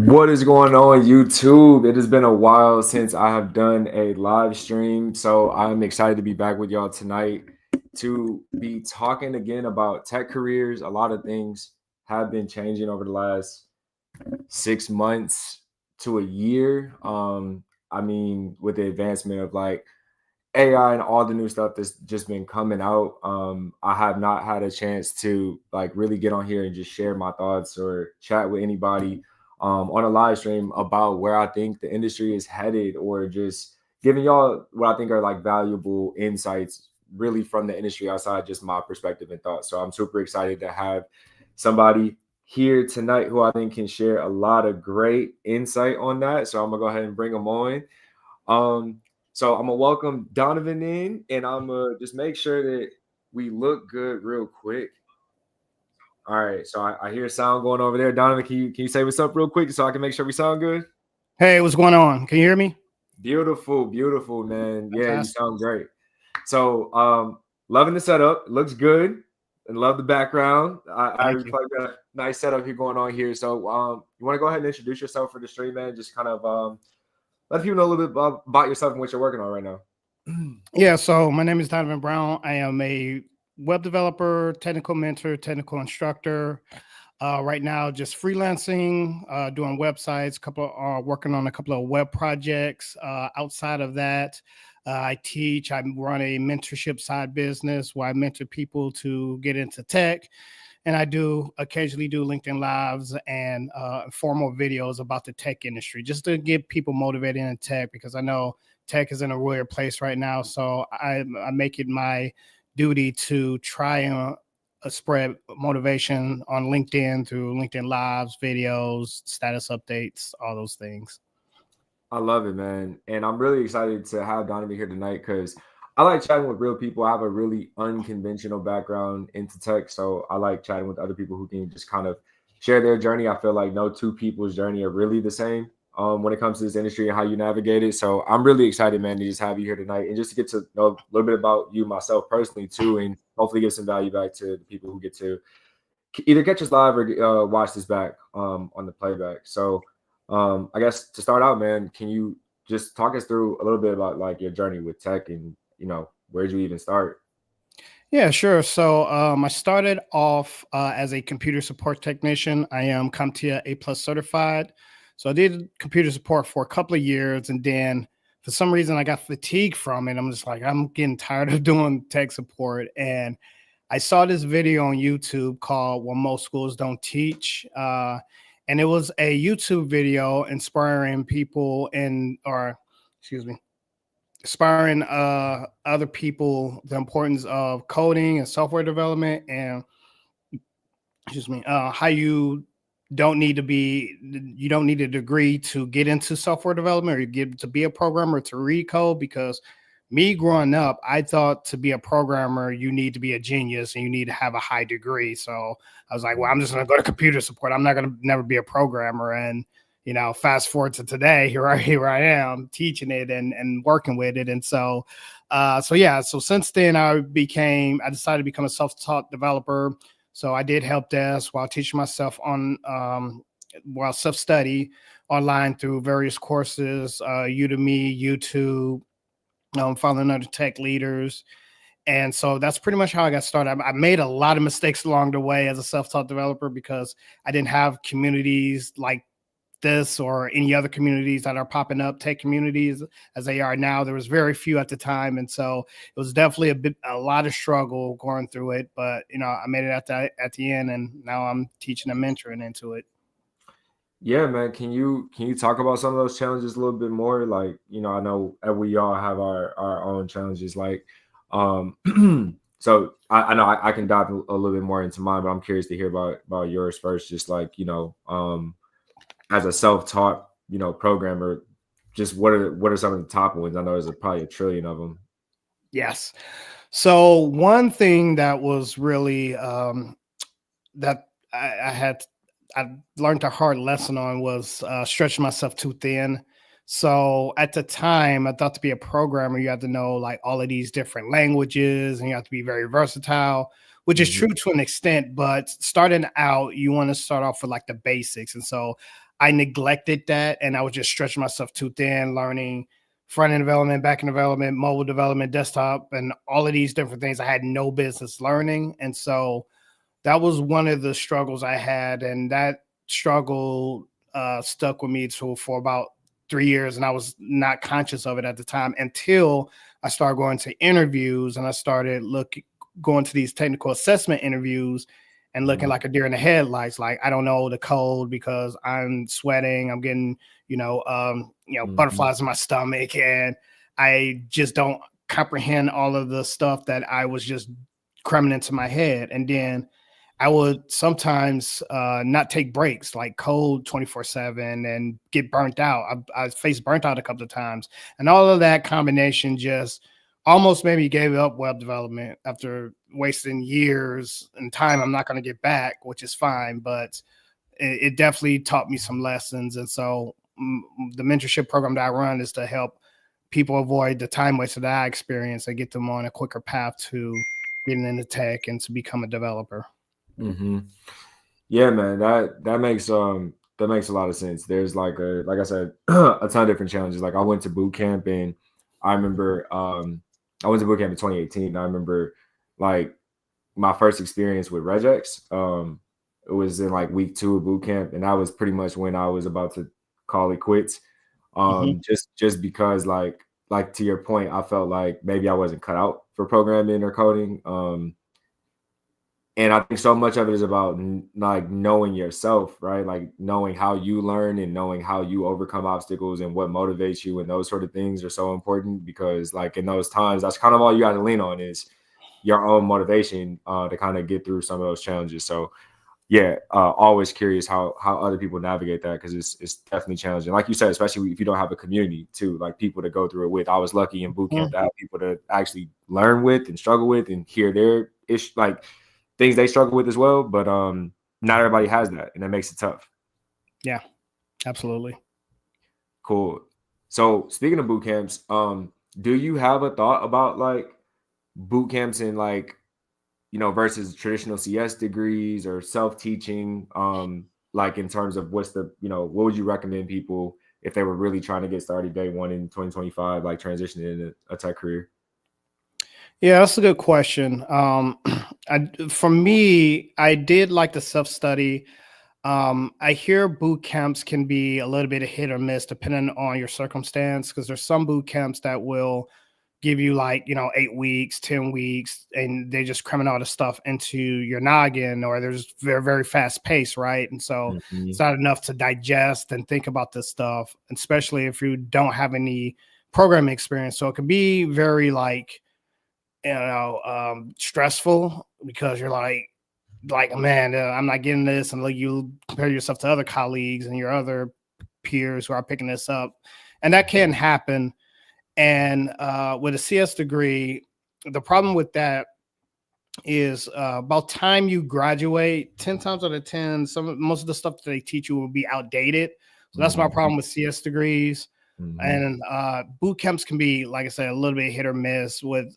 What is going on, YouTube? It has been a while since I have done a live stream, so I'm excited to be back with y'all tonight to be talking again about tech careers. A lot of things have been changing over the last 6 months to a year. With the advancement of like AI and all the new stuff that's just been coming out, I have not had a chance to like really get on here and just share my thoughts or chat with anybody on a live stream about where I think the industry is headed, or just giving y'all what I think are like valuable insights really from the industry outside just my perspective and thoughts. So I'm super excited to have somebody here tonight who I think can share a lot of great insight on that. So I'm gonna go ahead and bring them on. So I'm gonna welcome Donovan in, and I'm gonna just make sure that we look good real quick. All right, so I hear sound going over there. Donovan, can you say what's up real quick so I can make sure we sound good? Hey, what's going on? Can you hear me? Beautiful, beautiful, man. Yeah, you Fantastic. sound great. So loving the setup. It looks good, and love the background. I Thank you. probably got a nice setup here going on here. So you want to go ahead and introduce yourself for the stream, man? Just kind of let people know a little bit about yourself and what you're working on right now. Yeah, so my name is Donovan Brown. I am a web developer, technical mentor, technical instructor. Right now, just freelancing, doing websites, working on a couple of web projects. Outside of that, I teach. I run a mentorship side business where I mentor people to get into tech. And I do occasionally do LinkedIn Lives and formal videos about the tech industry, just to get people motivated in tech, because I know tech is in a weird place right now. So I make it my duty to try and spread motivation on LinkedIn through LinkedIn Lives, videos, status updates, all those things. I love it, man. And I'm really excited to have Donovan here tonight because I like chatting with real people. I have a really unconventional background into tech. So I like chatting with other people who can just kind of share their journey. I feel like no two people's journey are really the same when it comes to this industry and how you navigate it. So I'm really excited, man, to just have you here tonight and just to get to know a little bit about you myself personally, too, and hopefully give some value back to the people who get to either catch us live or watch this back on the playback. So I guess to start out, man, can you just talk us through a little bit about like your journey with tech and where'd you even start? Yeah, sure. So I started off as a computer support technician. I am CompTIA A+ certified. So I did computer support for a couple of years, and then for some reason I got fatigued from it. I'm just like, I'm getting tired of doing tech support. And I saw this video on YouTube called "What Most Schools Don't Teach," and it was a YouTube video inspiring people inspiring other people the importance of coding and software development, and how you don't need a degree to get into software development or get to be a programmer to read code. Because me growing up, I thought to be a programmer you need to be a genius and you need to have a high degree. So I was like, well, I'm just going to go to computer support. I'm not going to never be a programmer. And fast forward to today, here I am teaching it and working with it. And so since then I decided to become a self-taught developer. So I did help desk while teaching myself while self-study online through various courses, Udemy, YouTube, following other tech leaders. And so that's pretty much how I got started. I made a lot of mistakes along the way as a self-taught developer because I didn't have communities like this or any other communities that are popping up, tech communities as they are now. There was very few at the time. And so it was definitely a lot of struggle going through it. But, I made it at the end, and now I'm teaching and mentoring into it. Yeah, man. Can you talk about some of those challenges a little bit more? Like, I know we all have our own challenges. Like, so I know I can dive a little bit more into mine, but I'm curious to hear about yours first. Just like, as a self-taught, programmer, just what are some of the top ones? I know there's probably a trillion of them. Yes. So one thing that was really that I learned a hard lesson on was stretching myself too thin. So at the time, I thought to be a programmer, you have to know like all of these different languages and you have to be very versatile, which is true to an extent. But starting out, you want to start off with like the basics. And so I neglected that, and I was just stretching myself too thin, learning front end development, back end development, mobile development, desktop, and all of these different things I had no business learning. And so that was one of the struggles I had, and that struggle stuck with me for about 3 years, and I was not conscious of it at the time until I started going to interviews and I started going to these technical assessment interviews and looking like a deer in the headlights. Like, I don't know the code because I'm sweating, I'm getting butterflies in my stomach, and I just don't comprehend all of the stuff that I was just cramming into my head. And then I would sometimes not take breaks, like code 24/7 and get burnt out. I faced burnt out a couple of times, and all of that combination just almost made me give up web development after wasting years and time I'm not going to get back, which is fine, but it definitely taught me some lessons. And so the mentorship program that I run is to help people avoid the time wasted that I experience and get them on a quicker path to getting into tech and to become a developer. Mm-hmm. Yeah, man, that makes a lot of sense. There's like I said, a ton of different challenges. Like I went to boot camp, and I remember I went to boot camp in 2018. And I remember like my first experience with regex. It was in like week 2 of boot camp, and that was pretty much when I was about to call it quits. Just because like to your point, I felt like maybe I wasn't cut out for programming or coding. And I think so much of it is about like knowing yourself, right? Like knowing how you learn and knowing how you overcome obstacles and what motivates you, and those sort of things are so important, because like in those times, that's kind of all you got to lean on is your own motivation to kind of get through some of those challenges. So yeah, always curious how other people navigate that, because it's definitely challenging. Like you said, especially if you don't have a community too, like people to go through it with. I was lucky in boot camp to have people to actually learn with and struggle with and hear their like things they struggle with as well. But not everybody has that, and that makes it tough. Yeah, absolutely. Cool. So speaking of boot camps, do you have a thought about like boot camps and like, versus traditional CS degrees or self-teaching, like in terms of what would you recommend people if they were really trying to get started day one in 2025, like transitioning into a tech career? Yeah, that's a good question. For me, I did like the self-study. I hear boot camps can be a little bit of hit or miss depending on your circumstance, because there's some boot camps that will give you 8 weeks, 10 weeks, and they're just cramming all the stuff into your noggin, or there's very, very fast pace, right? And so it's not enough to digest and think about this stuff, especially if you don't have any programming experience. So it can be very stressful, because you're like, man, I'm not getting this. And like, you compare yourself to other colleagues and your other peers who are picking this up, and that can happen. And with a CS degree, the problem with that is about time you graduate, 10 times out of 10, most of the stuff that they teach you will be outdated. So that's my problem with CS degrees. And boot camps can be, like I said, a little bit hit or miss. With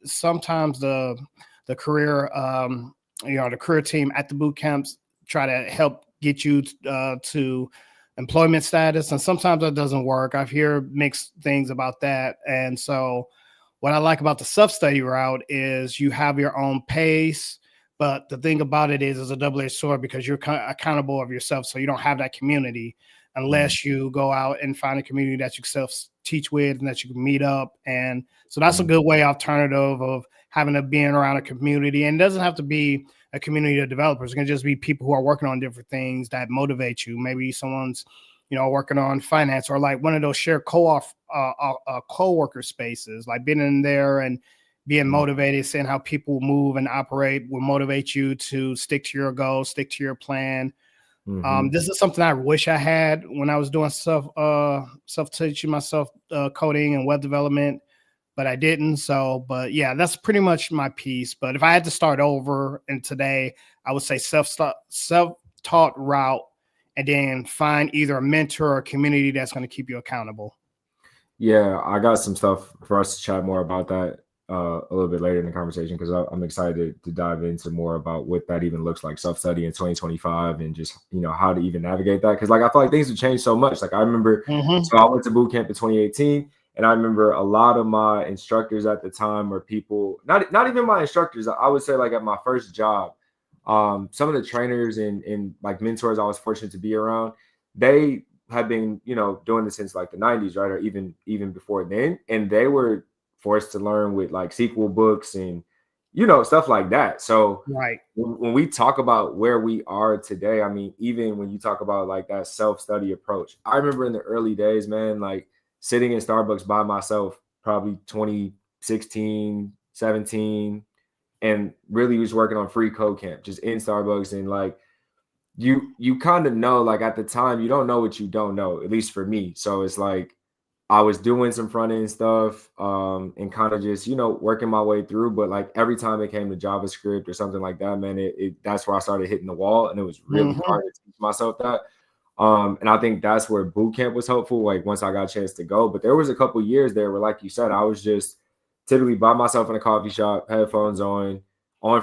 sometimes the career, the career team at the boot camps try to help get you to employment status, and sometimes that doesn't work. I've heard mixed things about that. And so what I like about the self-study route is you have your own pace, but the thing about it is it's a double-edged sword, because you're accountable of yourself. So you don't have that community unless you go out and find a community that you self-teach with and that you can meet up. And so that's a good way alternative of having to be around a community. And it doesn't have to be a community of developers. It can just be people who are working on different things that motivate you. Maybe someone's, working on finance, or like one of those shared co-worker spaces, like being in there and being motivated, seeing how people move and operate will motivate you to stick to your goals, stick to your plan. This is something I wish I had when I was doing self-teaching myself coding and web development, but I didn't. So, but yeah, that's pretty much my piece. But if I had to start over and today, I would say self-taught route, and then find either a mentor or a community that's going to keep you accountable. Yeah, I got some stuff for us to chat more about that a little bit later in the conversation because I'm excited to dive into more about what that even looks like, self-study in 2025, and just how to even navigate that. Because like I feel like things have changed so much. Like I remember, Mm-hmm. so I went to boot camp in 2018, and I remember a lot of my instructors at the time were people, not even my instructors. I would say like at my first job, some of the trainers and like mentors I was fortunate to be around, they had been doing this since like the 90s, right, or even before then, and they were forced to learn with like sequel books and stuff like that. So Right. when we talk about where we are today, I mean, even when you talk about like that self-study approach, I remember in the early days, man, like sitting in Starbucks by myself, probably 2016, 17, and really was working on free code camp, just in Starbucks. And like you kind of know, like at the time, you don't know what you don't know, at least for me. So it's like I was doing some front end stuff, and kind of just, working my way through. But like every time it came to JavaScript or something like that, man, that's where I started hitting the wall, and it was really Mm-hmm. hard to teach myself that. And I think that's where boot camp was helpful. Like once I got a chance to go, but there was a couple years there where, like you said, I was just typically by myself in a coffee shop, headphones on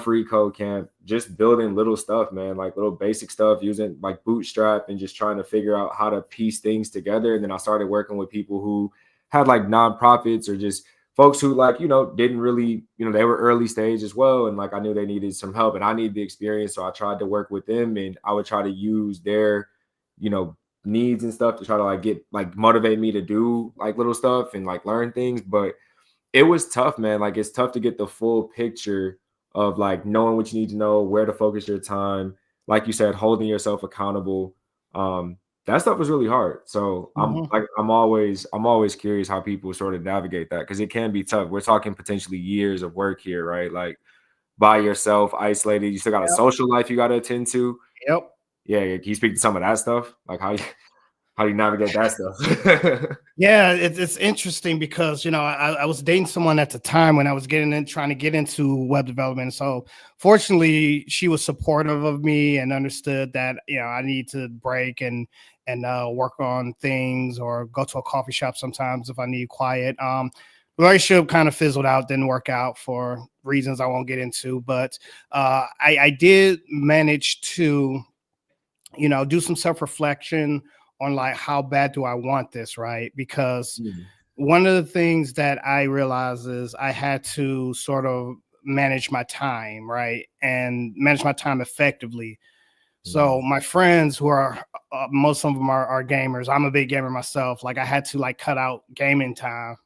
free code camp, just building little stuff, man, like little basic stuff using like Bootstrap and just trying to figure out how to piece things together. And then I started working with people who had like nonprofits or just folks who like, didn't really, they were early stage as well. And like I knew they needed some help and I needed the experience. So I tried to work with them and I would try to use their, you know, needs and stuff to try to like get like motivate me to do like little stuff and like learn things. But it was tough, man. Like it's tough to get the full picture of like knowing what you need to know, where to focus your time. Like you said, holding yourself accountable. That stuff was really hard. So Mm-hmm. I'm always curious how people sort of navigate that because it can be tough. We're talking potentially years of work here, right? Like by yourself, isolated. You still got a Yep. social life you got to attend to. Yep. Yeah, can you speak to some of that stuff? Like how you navigate that stuff? Yeah, it's interesting because I was dating someone at the time when I was trying to get into web development. So fortunately, she was supportive of me and understood that I need to break and work on things or go to a coffee shop sometimes if I need quiet. Relationship kind of fizzled out, didn't work out for reasons I won't get into, but I did manage to do some self-reflection on like how bad do I want this, right? Because Mm, one of the things that I realized is I had to sort of manage my time, right? And manage my time effectively. So mm, my friends who are most of them are gamers. I'm a big gamer myself. Like I had to like cut out gaming time,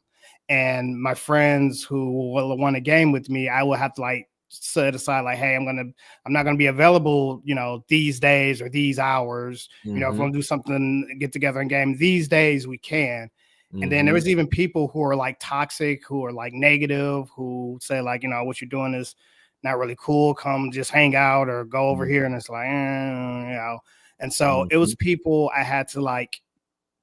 and my friends who will want to game with me, I will have to like set aside like, hey, I'm not gonna be available, these days or these hours. If we mhm, want to do something, get together and game these days, we can. And then there mhm, was even people who are like toxic, who are like negative, who say like, what you're doing is not really cool. Come just hang out or go over mm, here. And it's like, And so it was mhm, people I had to like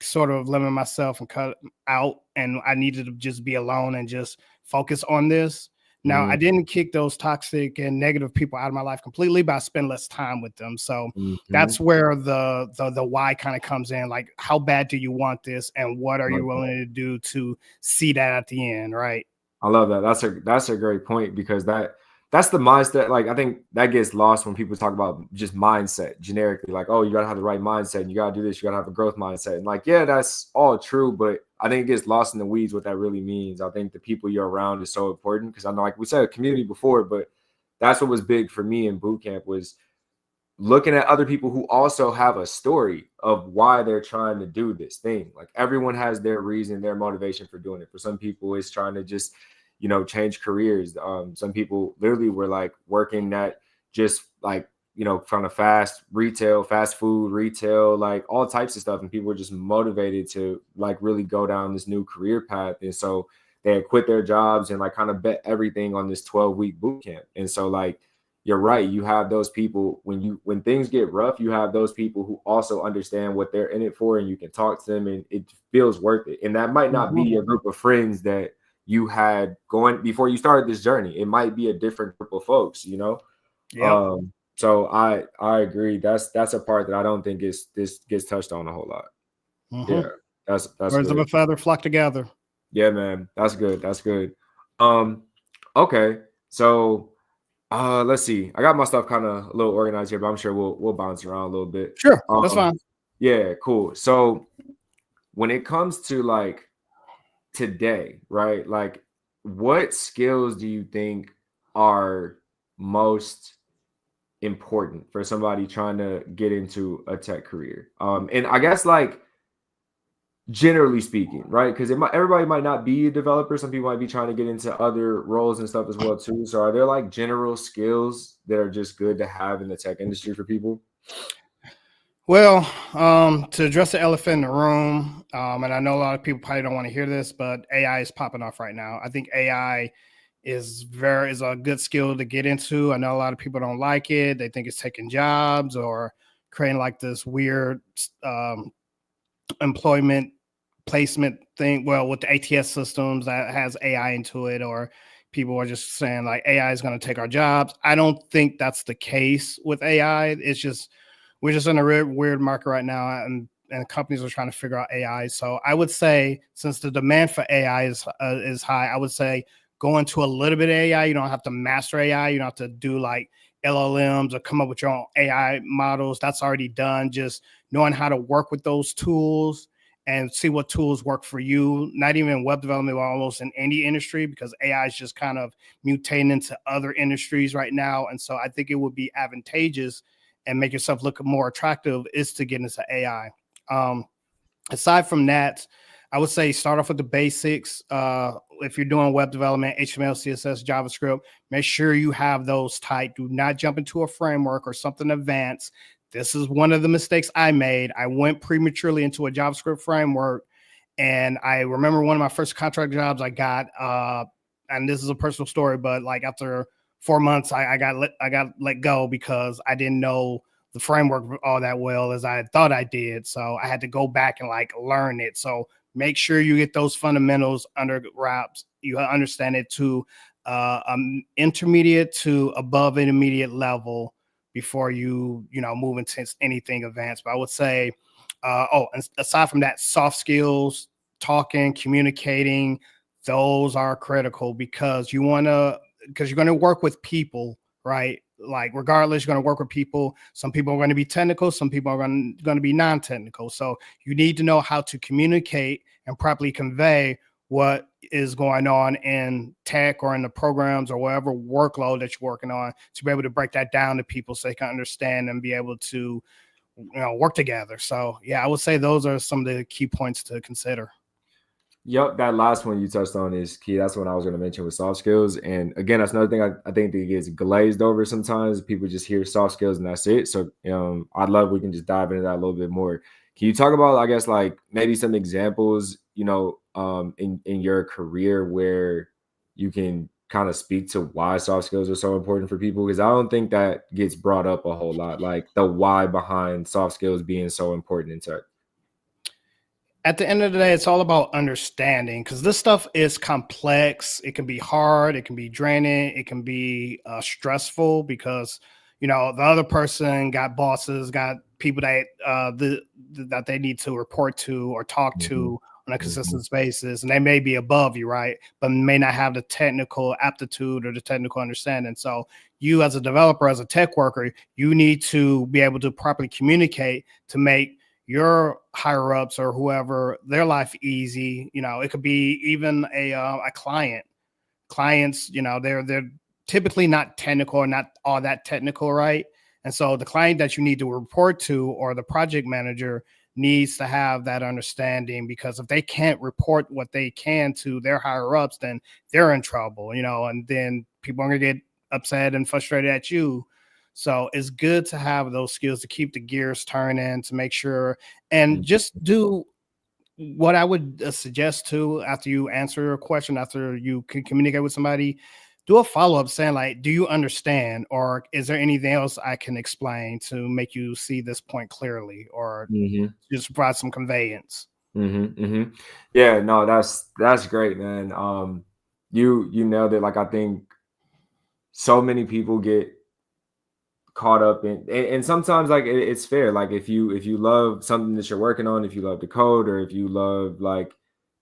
sort of limit myself and cut out, and I needed to just be alone and just focus on this. Now, I mm, didn't kick those toxic and negative people out of my life completely, but I spend less time with them. So that's mhm. where the why kind of comes in. Like, how bad do you want this, and what are you Love that. willing to do to see that at the end, right? I love that. That's a great point because that's the mindset. Like I think that gets lost when people talk about just mindset generically. Like, oh, you gotta have the right mindset, and you gotta do this, you gotta have a growth mindset. And like, yeah, that's all true, but I think it gets lost in the weeds what that really means. I think the people you're around is so important because I know, like we said, community before, but that's what was big for me in boot camp was looking at other people who also have a story of why they're trying to do this thing. Like everyone has their reason, their motivation for doing it. For some people, it's trying to just, change careers. Some people literally were like working at just like, kind of fast food, retail, like all types of stuff. And people were just motivated to like really go down this new career path. And so they had quit their jobs and like kind of bet everything on this 12-week boot camp. And so like you're right. You have those people when things get rough, you have those people who also understand what they're in it for, and you can talk to them, and it feels worth it. And that might not Mhm. be a group of friends that you had going before you started this journey. It might be a different group of folks. Yep. So I agree. That's a part that I don't think is this gets touched on a whole lot. Hmm. Yeah, that's Birds of a good. feather flock together. Yeah, man. That's good. That's good. Um, Okay. So let's see. I got my stuff kind of a little organized here, but I'm sure we'll bounce around a little bit. Sure, that's Um, fine. yeah, cool. So when it comes to like today, right? Like what skills do you think are most important for somebody trying to get into a tech career? And I guess like generally speaking, right? Because everybody might not be a developer. Some people might be trying to get into other roles and stuff as well too. So are there like general skills that are just good to have in the tech industry for people? Well, to address the elephant in the room, and I know a lot of people probably don't want to hear this, but AI is popping off right now. I think AI is a good skill to get into. I know a lot of people don't like it; they think it's taking jobs or creating like this weird um, employment placement thing. Well, with the ATS systems that has AI into it, or people are just saying like AI is going to take our jobs. I don't think that's the case with AI. It's just we're just in a weird market right now, and companies are trying to figure out AI. So I would say since the demand for AI is high, I would say go into a little bit of AI. You don't have to master AI. You don't have to do like LLMs or come up with your own AI models. That's already done. Just knowing how to work with those tools and see what tools work for you, not even in web development, but almost in any industry, because AI is just kind of mutating into other industries right now. And so I think it would be advantageous and make yourself look more attractive is to get into AI. Aside from that, I would say start off with the basics. If you're doing web development, HTML, CSS, JavaScript, make sure you have those tight. Do not jump into a framework or something advanced. This is one of the mistakes I made. I went prematurely into a JavaScript framework, and I remember one of my first contract jobs I got. And this is a personal story, but like after 4 months, I got let go because I didn't know the framework all that well as I thought I did. So I had to go back and like learn it. So make sure you get those fundamentals under wraps. You understand it to intermediate to above intermediate level before you move into anything advanced. But I would say, and aside from that, soft skills, talking, communicating, those are critical because you're going to work with people, right? Like regardless, you're going to work with people. Some people are going to be technical, some people are going to be non-technical. So you need to know how to communicate and properly convey what is going on in tech or in the programs or whatever workload that you're working on to be able to break that down to people so they can understand and be able to work together. So yeah, I would say those are some of the key points to consider. Yep, that last one you touched on is key. That's what I was going to mention with soft skills. And again, that's another thing I think that gets glazed over sometimes. People just hear soft skills and that's it. So I'd love we can just dive into that a little bit more. Can you talk about, I guess, like maybe some examples, in your career where you can kind of speak to why soft skills are so important for people? Because I don't think that gets brought up a whole lot, like the why behind soft skills being so important in tech. At the end of the day, it's all about understanding because this stuff is complex. It can be hard, it can be draining, it can be stressful because the other person got bosses, got people that they need to report to or talk Hmm. to on a Hmm. consistent basis, and they may be above you, right? But may not have the technical aptitude or the technical understanding. So you, as a developer, as a tech worker, you need to be able to properly communicate to make your higher ups or whoever their life easy. It could be even a client. Clients, they're typically not technical or not all that technical, right? And so the client that you need to report to or the project manager needs to have that understanding because if they can't report what they can to their higher ups, then they're in trouble, and then people are gonna get upset and frustrated at you. So it's good to have those skills to keep the gears turning, to make sure and just do what I would suggest too after you answer a question, after you can communicate with somebody, do a follow up saying, like, do you understand? Or is there anything else I can explain to make you see this point clearly? Or Hmm. just provide some conveyance. Yeah, no, that's great, man. You nailed it. Like I think so many people get caught up in, and sometimes like it's fair. Like if you love something that you're working on, if you love the code, or if you love like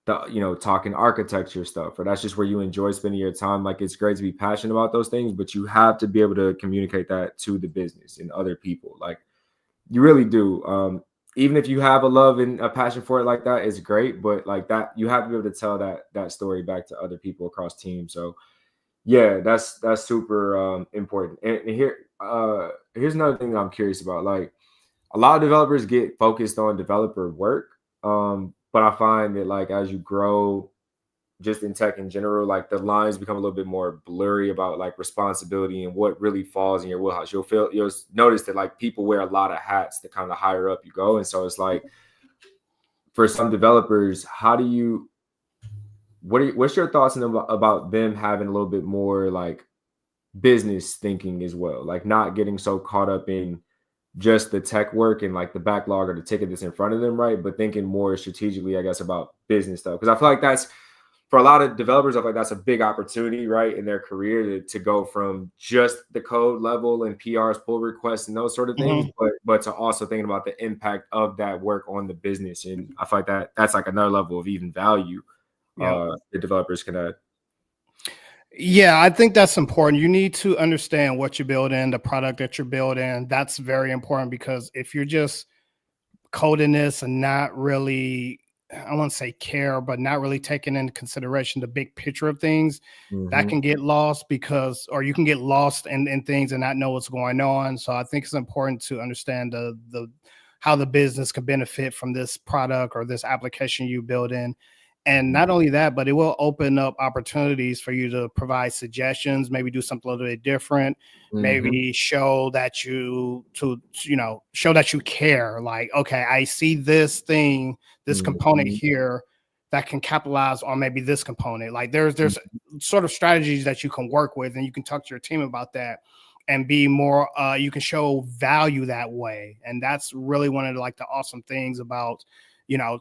talking architecture stuff, or that's just where you enjoy spending your time. Like, it's great to be passionate about those things, but you have to be able to communicate that to the business and other people. Like, you really do. Even if you have a love and a passion for it like that, it's great. But like that, you have to be able to tell that story back to other people across teams. So yeah, that's super important. And here's another thing that I'm curious about. Like, a lot of developers get focused on developer work, but I find that, like, as you grow, just in tech in general, like, the lines become a little bit more blurry about like responsibility and what really falls in your wheelhouse. You'll notice that like people wear a lot of hats the kind of higher up you go, and so it's like, for some developers, how do you what's your thoughts about them having a little bit more like business thinking as well, like not getting so caught up in just the tech work and like the backlog or the ticket that's in front of them, right? But thinking more strategically, I guess, about business stuff. Because I feel like that's, for a lot of developers, I feel like that's a big opportunity, right, in their career to go from just the code level and PRs, pull requests, and those sort of things, but to also thinking about the impact of that work on the business. And I feel like that's like another level of even value the developers can add. Yeah, I think that's important. You need to understand what you're building, the product that you're building. That's very important, because if you're just coding this and not really, I won't say care, but not really taking into consideration the big picture of things, that can get lost, or you can get lost in things and not know what's going on. So I think it's important to understand the how the business can benefit from this product or this application you build in. And not only that, but it will open up opportunities for you to provide suggestions, maybe do something a little bit different, maybe show that you care. Like, okay, I see this thing, this component here that can capitalize on maybe this component. Like, there's sort of strategies that you can work with, and you can talk to your team about that and be more, you can show value that way. And that's really one of the awesome things about,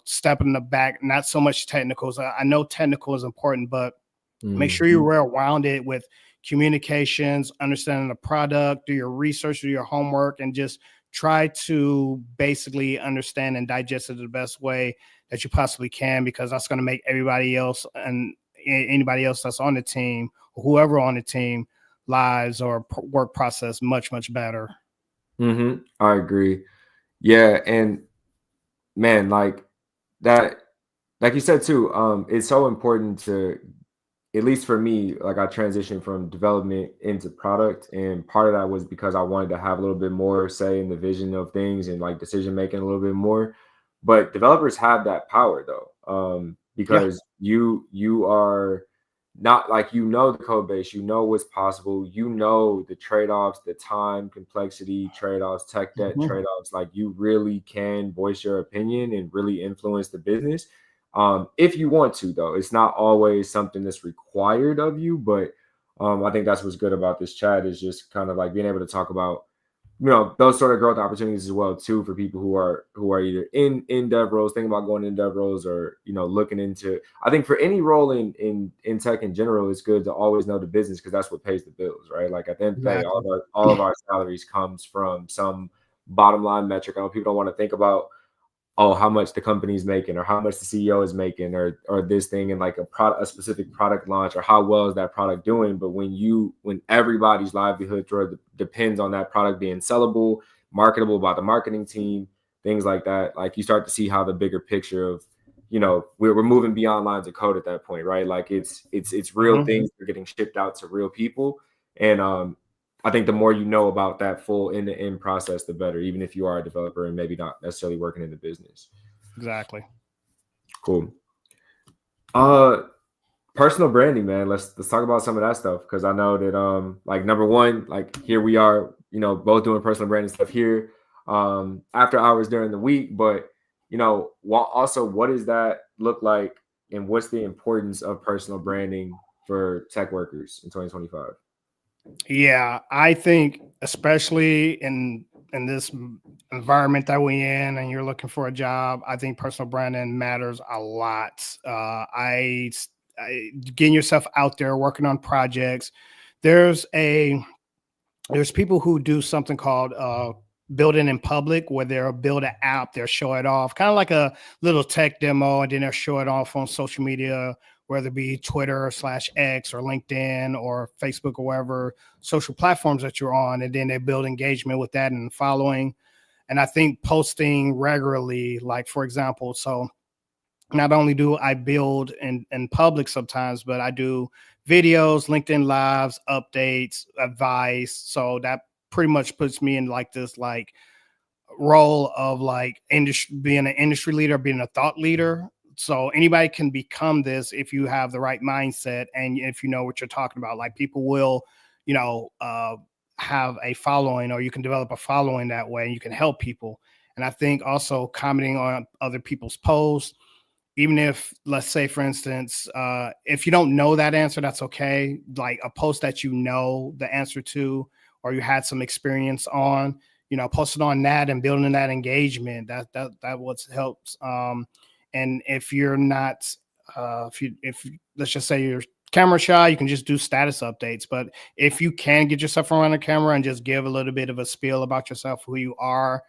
stepping in the back, not so much technicals. I know technical is important, but make sure you're well-rounded with communications, understanding the product, do your research, do your homework, and just try to basically understand and digest it the best way that you possibly can, because that's going to make everybody else and anybody else that's on the team, whoever on the team, lives or work process much, much better. I agree. Yeah, and man, like that, like you said too, it's so important to, at least for me, like, I transitioned from development into product, and part of that was because I wanted to have a little bit more say in the vision of things and like decision making a little bit more. But developers have that power though, Yeah. because you are not like, the code base, what's possible, the trade-offs, the time complexity trade-offs, tech debt trade-offs. Like, you really can voice your opinion and really influence the business, if you want to. Though it's not always something that's required of you, but I think that's what's good about this chat, is just kind of like being able to talk about those sort of growth opportunities as well too, for people who are either in dev roles, thinking about going in dev roles, or looking into. I think for any role in tech in general, it's good to always know the business, because that's what pays the bills, right? Like, at the end of the day, Exactly. all of our salaries comes from some bottom line metric. I know people don't want to think about, oh, how much the company's making, or how much the CEO is making, or this thing, and like a specific product launch, or how well is that product doing. But when everybody's livelihood depends on that product being sellable, marketable by the marketing team, things like that, like, you start to see how the bigger picture of, we're moving beyond lines of code at that point, right? Like, it's real things that are getting shipped out to real people. And I think the more you know about that full end-to-end process, the better, even if you are a developer and maybe not necessarily working in the business. Exactly. Cool. Personal branding, man. Let's talk about some of that stuff, because I know that like, number one, like, here we are, both doing personal branding stuff here after hours during the week. But also, what does that look like, and what's the importance of personal branding for tech workers in 2025? Yeah, I think especially in this environment that we're in, and you're looking for a job, I think personal branding matters a lot. Getting yourself out there, working on projects. There's people who do something called build it in public, where they'll build an app, they'll show it off, kind of like a little tech demo, and then they'll show it off on social media, whether it be Twitter slash X or LinkedIn or Facebook or wherever social platforms that you're on. And then they build engagement with that and following. And I think posting regularly, like for example, so not only do I build in public sometimes, but I do videos, LinkedIn lives, updates, advice. So that pretty much puts me in like this like role of like industry, being an industry leader, being a thought leader. So anybody can become this if you have the right mindset and if you know what you're talking about. Like people will, you know, have a following, or you can develop a following that way, and you can help people. And I think also commenting on other people's posts, even if, let's say for instance, if you don't know that answer, that's okay. Like a post that you know the answer to, or you had some experience on, you know, posting on that and building that engagement, that what helps. And if you're not, if let's just say you're camera shy, you can just do status updates. But if you can get yourself around the camera and just give a little bit of a spiel about yourself, who you are,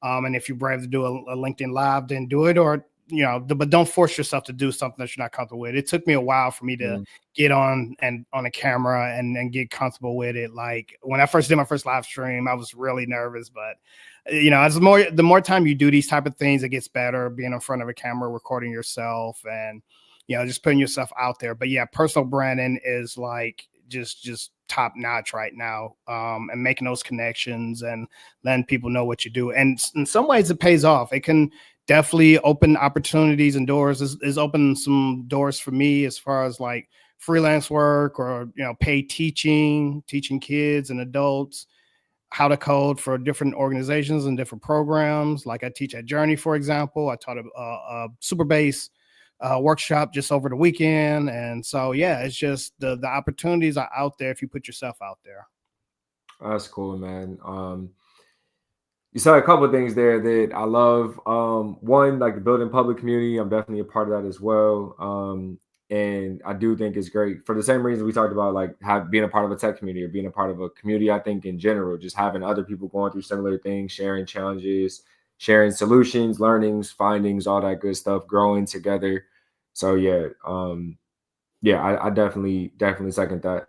and if you're brave to do a LinkedIn live, then do it. Or you know, but don't force yourself to do something that you're not comfortable with. It took me a while for me to get on and on a camera and get comfortable with it. Like when I first did my first live stream, I was really nervous, but you know, as the more time you do these type of things, it gets better. Being in front of a camera, recording yourself, and you know, just putting yourself out there. But yeah, personal branding is like just top notch right now, and making those connections and letting people know what you do. And in some ways, it pays off. It can definitely open opportunities and doors. Is open some doors for me as far as like freelance work, or you know, paid teaching kids and adults how to code for different organizations and different programs. Like I teach at Journey, for example. I taught a super base workshop just over the weekend. And so yeah, it's just the opportunities are out there if you put yourself out there. That's cool, man. You said a couple of things there that I love. One, like the building public community, I'm definitely a part of that as well. And I do think it's great for the same reason we talked about, like being a part of a tech community or being a part of a community. I think in general, just having other people going through similar things, sharing challenges, sharing solutions, learnings, findings, all that good stuff, growing together. So yeah, I definitely second that.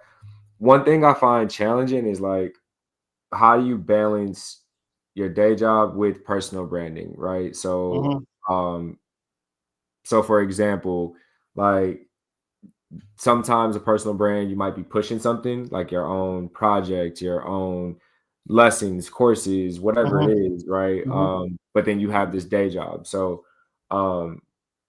One thing I find challenging is like how do you balance your day job with personal branding, right? So, Mhm. um, so for example, like sometimes a personal brand, you might be pushing something like your own project, your own lessons, courses, whatever it Mhm. is, right? Mhm. But then you have this day job. So, um,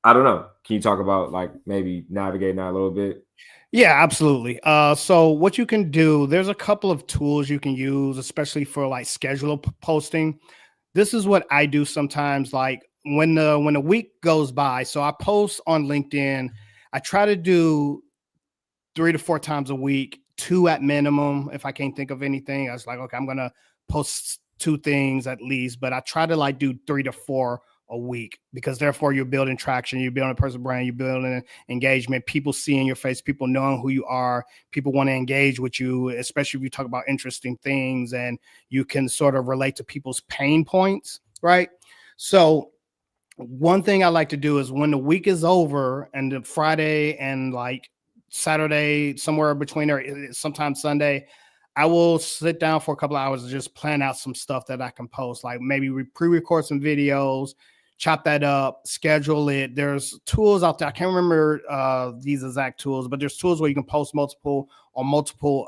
I don't know. Can you talk about like maybe navigating that a little bit? Yeah, absolutely. So what you can do, there's a couple of tools you can use, especially for like schedule posting. This is what I do sometimes, like when the week goes by. So I post on LinkedIn. I try to do 3 to 4 times a week, two at minimum. If I can't think of anything, I was like, okay, I'm gonna post two things at least, but I try to like do 3 to 4 a week, because therefore you're building traction, you're building a personal brand, you're building engagement, people seeing your face, people knowing who you are, people want to engage with you, especially if you talk about interesting things and you can sort of relate to people's pain points, right? So one thing I like to do is when the week is over and the Friday and like Saturday, somewhere between there, sometimes Sunday, I will sit down for a couple of hours and just plan out some stuff that I can post. Like maybe pre-record some videos, chop that up, schedule it. There's tools out there. I can't remember these exact tools, but there's tools where you can post multiple on multiple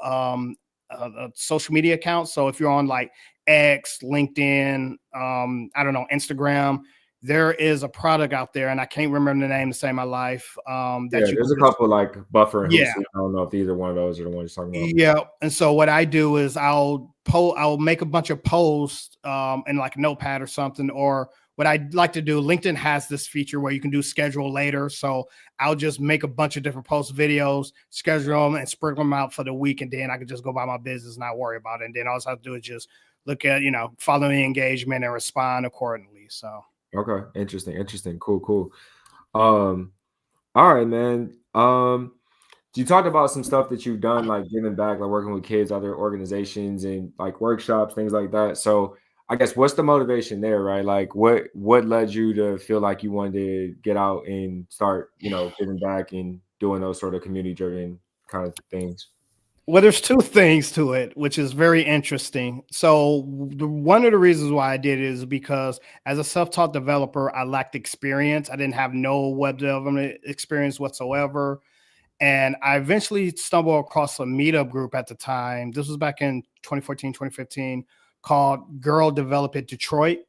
social media accounts. So if you're on like X, LinkedIn, I don't know, Instagram, there is a product out there, and I can't remember the name to save my life. Yeah, That you there's can a just, couple like Buffer and yeah, Hootsuite. I don't know if either one of those are the ones you're talking about. yeah. And so what I do is I'll make a bunch of posts in like a notepad or something. Or what I like to do, LinkedIn has this feature where you can do schedule later. So I'll just make a bunch of different post videos, schedule them, and sprinkle them out for the week, and then I can just go about my business and not worry about it. And then all I have to do is just look at, you know, following engagement and respond accordingly. So Okay, interesting, cool. Um, all right, man. You talked about some stuff that you've done, like giving back, like working with kids, other organizations, and like workshops, things like that. So I guess what's the motivation there, right? Like what led you to feel like you wanted to get out and start, giving back and doing those sort of community driven kind of things? Well, there's two things to it, which is very interesting. So, one of the reasons why I did it is because as a self-taught developer, I lacked experience. I didn't have no web development experience whatsoever. And I eventually stumbled across a meetup group at the time. This was back in 2014, 2015, called Girl Develop It Detroit.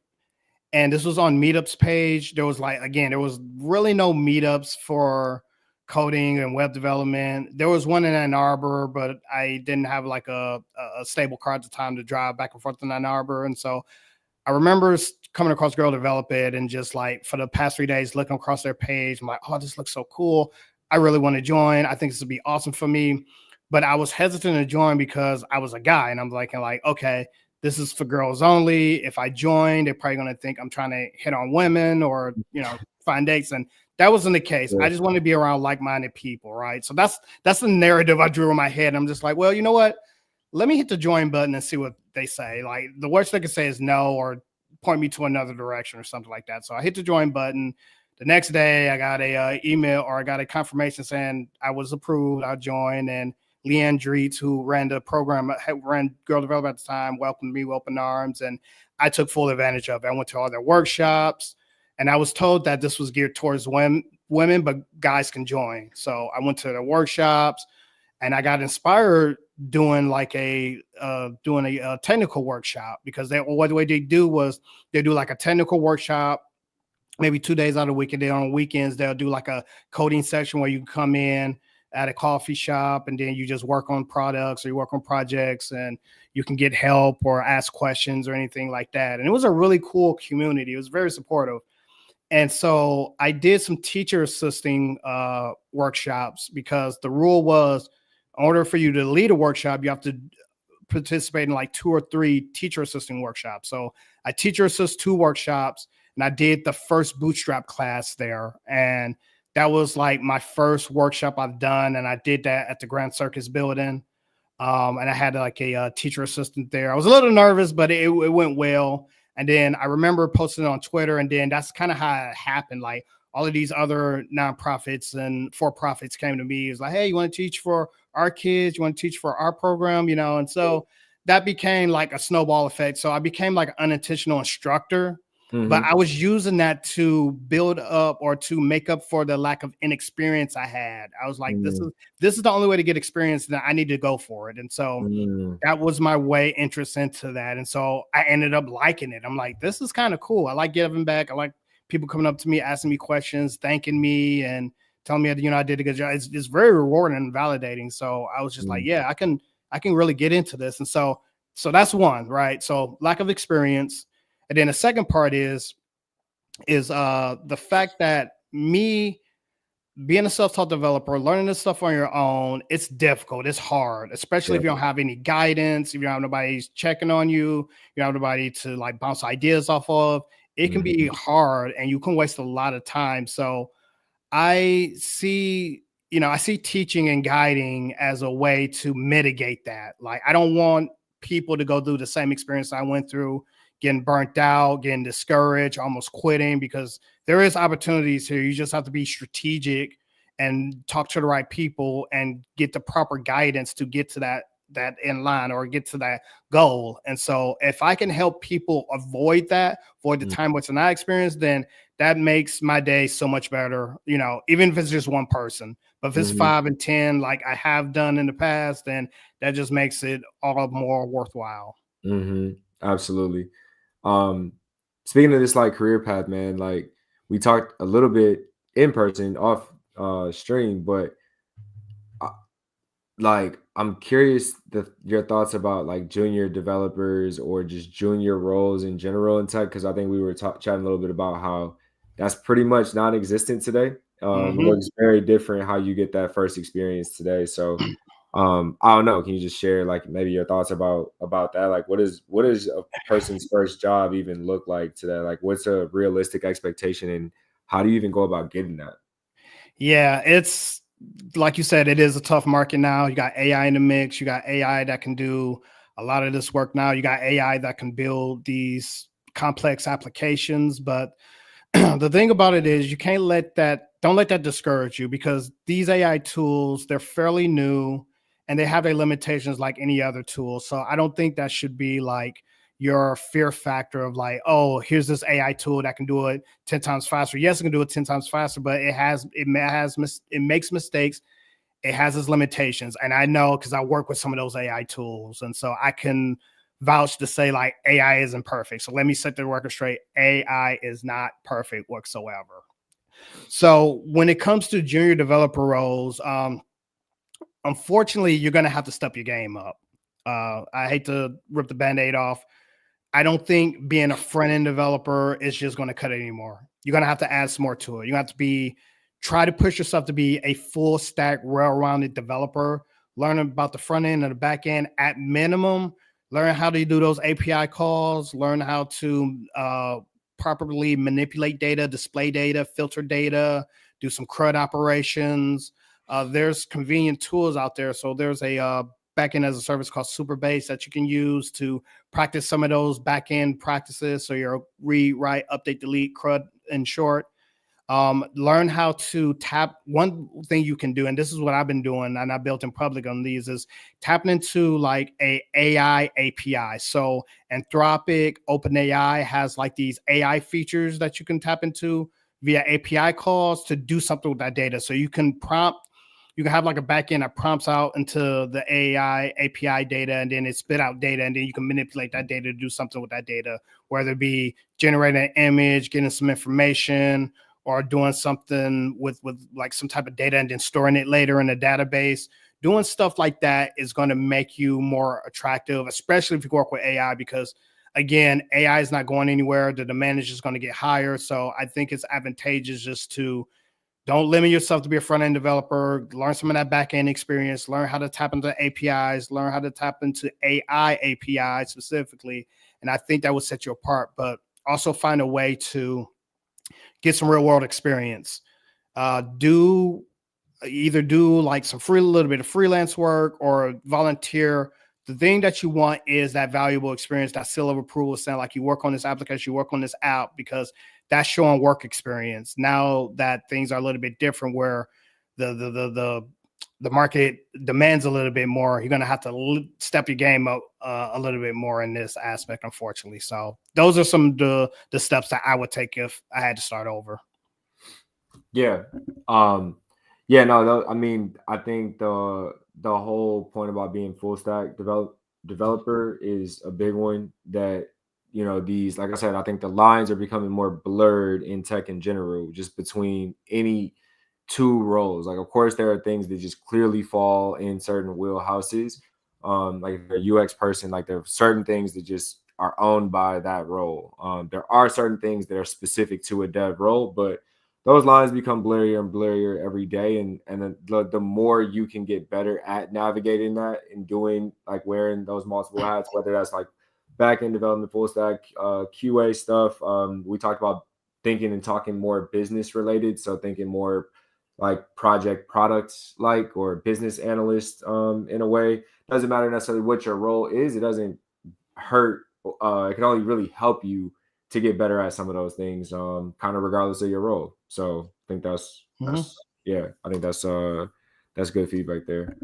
And this was on Meetup's page. There was like, again, there was really no meetups for coding and web development. There was one in Ann Arbor, but I didn't have like a stable car at the time to drive back and forth in Ann Arbor. And so I remember coming across Girl Develop It and just like for the past 3 days looking across their page. I'm like, oh, this looks so cool. I really want to join. I think this would be awesome for me. But I was hesitant to join because I was a guy and I'm like, okay, this is for girls only. If I join, they're probably going to think I'm trying to hit on women or, find dates. And that wasn't the case. Yeah. I just want to be around like-minded people, right? So that's the narrative I drew in my head. I'm just like, well, you know what? Let me hit the join button and see what they say. Like the worst they could say is no or point me to another direction or something like that. So I hit the join button. The next day, I got a email or I got a confirmation saying I was approved. I joined, and Leanne Dreets, who ran the program, ran Girl Development at the time, welcomed me with open arms, and I took full advantage of it. I went to all their workshops, and I was told that this was geared towards women, but guys can join. So I went to the workshops, and I got inspired doing like a technical workshop because what the way they do was they do like a technical workshop maybe 2 days out of the week, and then on weekends they'll do like a coding section where you come in at a coffee shop and then you just work on products or you work on projects and you can get help or ask questions or anything like that. And it was a really cool community. It was very supportive. And so I did some teacher assisting workshops because the rule was in order for you to lead a workshop, you have to participate in like 2 or 3 teacher assisting workshops. So I teacher assist 2 workshops, and I did the first bootstrap class there. And that was like my first workshop I've done. And I did that at the Grand Circus building. And I had like a teacher assistant there. I was a little nervous, but it went well. And then I remember posting it on Twitter, and then that's kind of how it happened. Like all of these other nonprofits and for-profits came to me. It's like, hey, you want to teach for our kids? You want to teach for our program? And so that became like a snowball effect. So I became like an unintentional instructor, but I was using that to build up or to make up for the lack of inexperience I had. I was like, this is the only way to get experience, that I need to go for it. And so that was my way interest into that. And so I ended up liking it. I'm like, this is kind of cool. I like giving back. I like people coming up to me, asking me questions, thanking me, and telling me, I did a good job. It's very rewarding and validating. So I was just like, yeah, I can really get into this. And so that's one, right? So lack of experience. And then the second part is the fact that me being a self-taught developer, learning this stuff on your own, it's difficult. It's hard, especially if you don't have any guidance, if you don't have nobody checking on you, you don't have nobody to like bounce ideas off of. It can be hard and you can waste a lot of time. So I see teaching and guiding as a way to mitigate that. Like, I don't want people to go through the same experience I went through, getting burnt out, getting discouraged, almost quitting, because there is opportunities here. You just have to be strategic and talk to the right people and get the proper guidance to get to that in line or get to that goal. And so if I can help people avoid the time which I experienced, then that makes my day so much better, even if it's just one person. But if it's 5 and 10, like I have done in the past, then that just makes it all more worthwhile. Absolutely. Speaking of this like career path, man, like we talked a little bit in person off stream, but like I'm curious your thoughts about like junior developers or just junior roles in general in tech, because I think we were chatting a little bit about how that's pretty much non-existent today. It looks very different how you get that first experience today. So I don't know, can you just share like maybe your thoughts about that? Like what is a person's first job even look like today? Like what's a realistic expectation and how do you even go about getting that? Yeah, it's like you said, it is a tough market now. You got AI in the mix. You got AI that can do a lot of this work now. You got AI that can build these complex applications, but the thing about it is you can't let that don't let that discourage you, because these AI tools, they're fairly new and they have their limitations like any other tool. So I don't think that should be like your fear factor of like, oh, here's this AI tool that can do it 10 times faster. Yes, it can do it 10 times faster, but it makes mistakes. It has its limitations. And I know because I work with some of those AI tools. And so I can vouch to say like AI isn't perfect. So let me set the record straight. AI is not perfect whatsoever. So when it comes to junior developer roles, unfortunately, you're going to have to step your game up. I hate to rip the band-aid off. I don't think being a front-end developer is just going to cut it anymore. You're going to have to add some more to it. You have to try to push yourself to be a full stack, well-rounded developer. Learn about the front end and the back end at minimum. Learn how to do those API calls. Learn how to properly manipulate data, display data, filter data, do some CRUD operations. There's convenient tools out there. So there's a backend as a service called Superbase that you can use to practice some of those backend practices. So your read, write, update, delete, CRUD in short. Learn how to tap. One thing you can do, and this is what I've been doing, and I built in public on these, is tapping into like a AI API. So Anthropic, OpenAI has like these AI features that you can tap into via API calls to do something with that data. So you can have like a backend that prompts out into the AI API data, and then it spit out data, and then you can manipulate that data to do something with that data, whether it be generating an image, getting some information, or doing something with like some type of data and then storing it later in a database. Doing stuff like that is going to make you more attractive, especially if you work with AI, because again, AI is not going anywhere. The demand is just going to get higher. So I think it's advantageous just to don't limit yourself to be a front-end developer. Learn some of that back-end experience. Learn how to tap into APIs. Learn how to tap into AI APIs specifically. And I think that will set you apart. But also find a way to get some real-world experience. Do like some little bit of freelance work or volunteer. The thing that you want is that valuable experience, that seal of approval, saying like you work on this application, you work on this app, because that's showing work experience. Now that things are a little bit different, where the market demands a little bit more, you're going to have to step your game up a little bit more in this aspect, unfortunately. So those are some of the steps that I would take if I had to start over. Yeah. Yeah, no, I mean, I think the whole point about being full stack developer is a big one. That, these, like I said, I think the lines are becoming more blurred in tech in general, just between any two roles. Like, of course, there are things that just clearly fall in certain wheelhouses. Like if you're a UX person, like there are certain things that just are owned by that role. There are certain things that are specific to a dev role, but those lines become blurrier and blurrier every day. And the more you can get better at navigating that and doing, like, wearing those multiple hats, whether that's like back end development, full stack, QA stuff. We talked about thinking and talking more business related. So thinking more like project products, like, or business analyst, in a way. Doesn't matter necessarily what your role is. It doesn't hurt. It can only really help you to get better at some of those things, kind of regardless of your role. So I think that's yeah, I think that's good feedback there.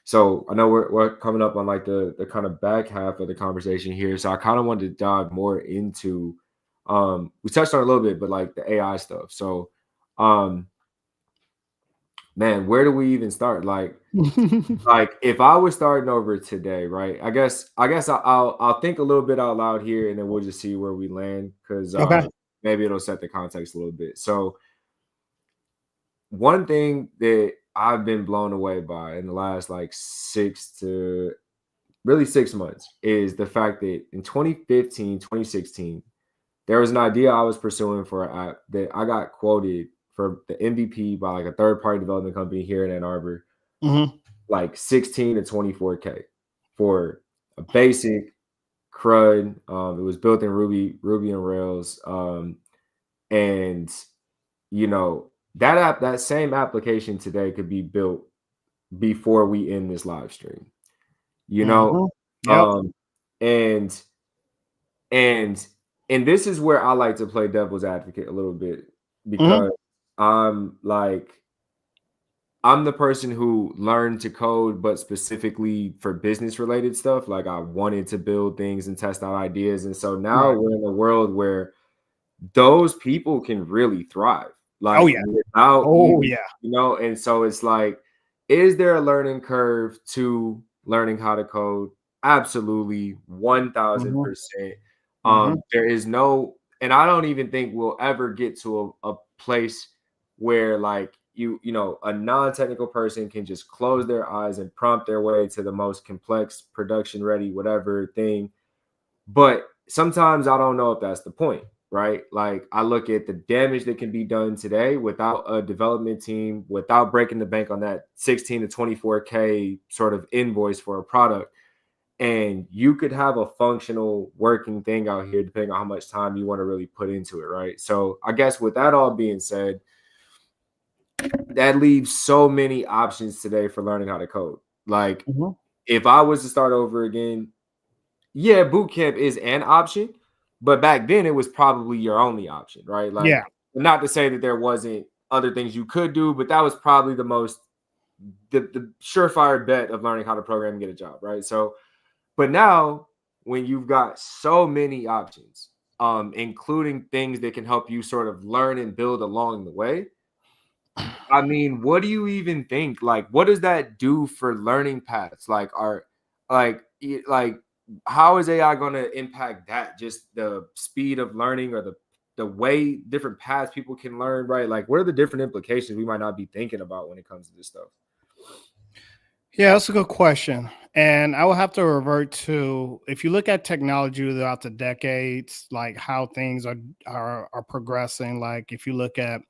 So I know we're coming up on like the kind of back half of the conversation here. So I kind of wanted to dive more into, we touched on it a little bit, but like the AI stuff. So man, where do we even start? Like if I was starting over today, right? I guess I'll think a little bit out loud here, and then we'll just see where we land, because Okay. maybe it'll set the context a little bit. So one thing that I've been blown away by in the last like 6 months is the fact that in 2015, 2016, there was an idea I was pursuing for an app that I got quoted for the MVP by like a third party development company here in Ann Arbor, like 16 to 24K for a basic CRUD. It was built in Ruby and Rails. And that same application today could be built before we end this live stream. you know? Mm-hmm. Yep. Um, and and and this is where I like to play devil's advocate a little bit Mm-hmm. because I'm like I'm the person who learned to code, but specifically for business related stuff. Like I wanted to build things and test out ideas. And so now Right. we're in a world where those people can really thrive, Oh like yeah. without Oh even, yeah. and so it's like, is there a learning curve to learning how to code? Absolutely, Mm-hmm. 1000%. Mm-hmm. There is no, and I don't even think we'll ever get to a place where like a non-technical person can just close their eyes and prompt their way to the most complex production ready whatever thing. But sometimes I don't know if that's the point, right? Like I look at the damage that can be done today without a development team, without breaking the bank on that 16 to 24K sort of invoice for a product. And you could have a functional working thing out here depending on how much time you want to really put into it, right? So I guess with that all being said, that leaves so many options today for learning how to code. Like Mm-hmm. if I was to start over again, yeah, boot camp is an option, but back then it was probably your only option, right? Yeah. Like, not to say that there wasn't other things you could do, but that was probably the surefire bet of learning how to program and get a job, right? So, but now when you've got so many options, including things that can help you sort of learn and build along the way, I mean, what do you even think? Like, what does that do for learning paths? Like, like how is AI going to impact that? Just the speed of learning or the way different paths people can learn, right? Like, what are the different implications we might not be thinking about when it comes to this stuff? Yeah, that's a good question. And I will have to revert to if you look at technology throughout the decades, like how things are progressing. Like if you look at,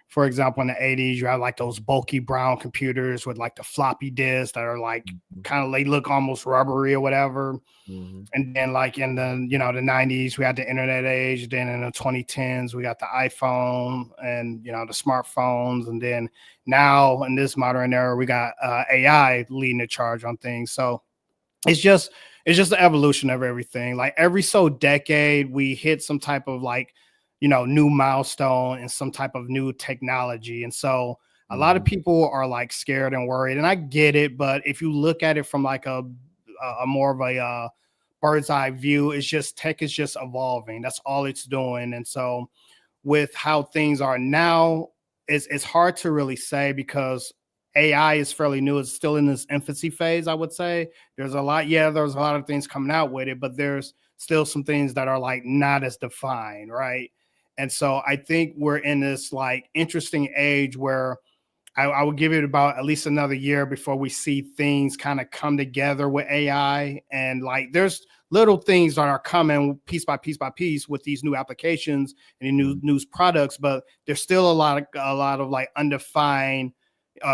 for example, in the 80s, you have like those bulky brown computers with like the floppy disks that are like Mhm, kind of they look almost rubbery or whatever. mhm, And then like in the 90s, we had the internet age. Then in the 2010s, we got the iPhone and the smartphones. And then now in this modern era, we got AI leading the charge on things. So it's just it's just the evolution of everything. Like every so decade, we hit some type of like new milestone and some type of new technology. And so a lot of mhm, people are like scared and worried, and I get it. But if you look at it from like a more of a bird's eye view, it's just tech is just evolving. That's all it's doing. And so with how things are now, it's hard to really say because AI is fairly new. It's still in this infancy phase, I would say. There's a lot of things coming out with it, but there's still some things that are like not as defined, right? And so I think we're in this like interesting age where I would give it about at least another year before we see things kind of come together with AI. And like there's little things that are coming piece by piece by piece with these new applications and new mhm, news products, but there's still a lot of like undefined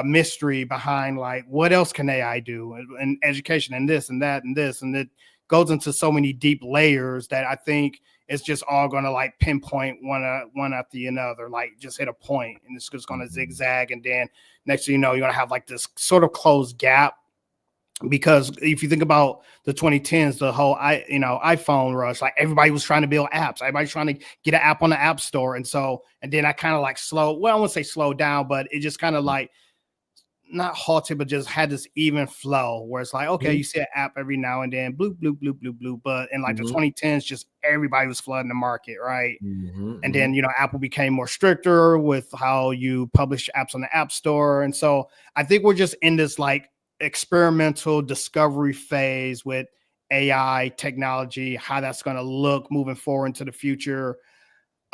mystery behind like what else can AI do in education and this and that and this. And it goes into so many deep layers that I think it's just all going to like pinpoint one after another, like just hit a point, and it's just going to mhm, zigzag, and then next thing you know, you're going to have like this sort of closed gap. Because if you think about the 2010s, the whole iPhone rush, like everybody was trying to build apps, everybody's trying to get an app on the app store, and then I kind of like I won't say slow down, but it just kind of like not halted, but just had this even flow where it's like, okay, mhm, you see an app every now and then, bloop, bloop, bloop, bloop, bloop. But in like the mhm, 2010s, just everybody was flooding the market, right? mhm, And mhm, then, Apple became more stricter with how you publish apps on the App Store. And so I think we're just in this like experimental discovery phase with AI technology, how that's going to look moving forward into the future.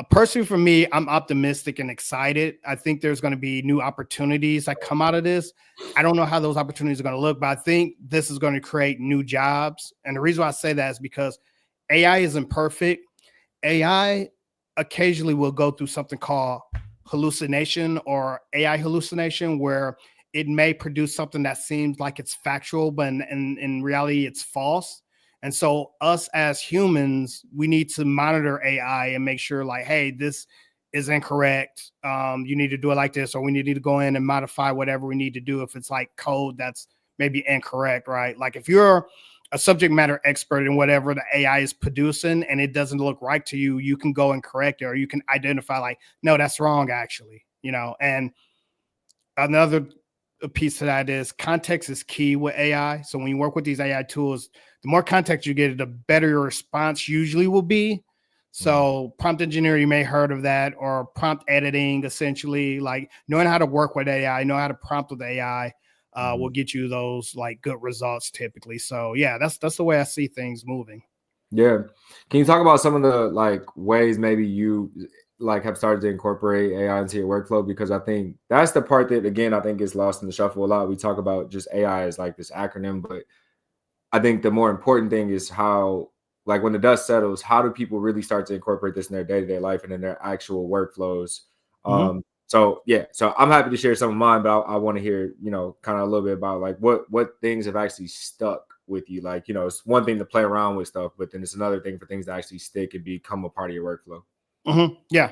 Personally, for me, I'm optimistic and excited. I think there's going to be new opportunities that come out of this. I don't know how those opportunities are going to look, but I think this is going to create new jobs. And the reason why I say that is because AI isn't perfect. AI occasionally will go through something called hallucination or AI hallucination, where it may produce something that seems like it's factual, but in reality, it's false. And so, us as humans, we need to monitor AI and make sure, like, hey, this is incorrect. You need to do it like this, or we need to go in and modify whatever we need to do if it's like code that's maybe incorrect, right? Like if you're a subject matter expert in whatever the AI is producing and it doesn't look right to you, you can go and correct it, or you can identify like, no, that's wrong, actually, And another piece of that is context is key with AI. So when you work with these AI tools, the more context you get, the better your response usually will be. So prompt engineering, you may heard of that, or prompt editing, essentially, like knowing how to work with AI, know how to prompt with AI, will get you those like good results typically. So yeah, that's the way I see things moving. Yeah. Can you talk about some of the like ways maybe you like have started to incorporate AI into your workflow? Because I think that's the part that again I think gets lost in the shuffle a lot. We talk about just AI as like this acronym, but I think the more important thing is how, like, when the dust settles, how do people really start to incorporate this in their day-to-day life and in their actual workflows? Mm-hmm. So yeah, so I'm happy to share some of mine, but I want to hear, kind of a little bit about like what things have actually stuck with you. Like, it's one thing to play around with stuff, but then it's another thing for things to actually stick and become a part of your workflow. Mm-hmm. Yeah.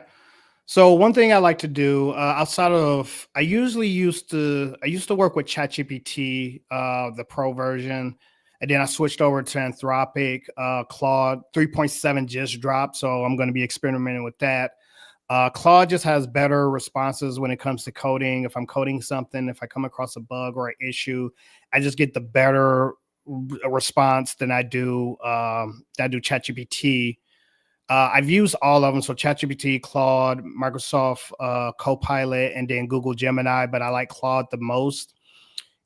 So one thing I like to do outside of I used to work with ChatGPT, the pro version, and then I switched over to Anthropic. Claude 3.7 just dropped, so I'm going to be experimenting with that. Claude just has better responses when it comes to coding. If I'm coding something, if I come across a bug or an issue, I just get the better response than I do ChatGPT. I've used all of them. So ChatGPT, Claude, Microsoft Copilot, and then Google Gemini, but I like Claude the most.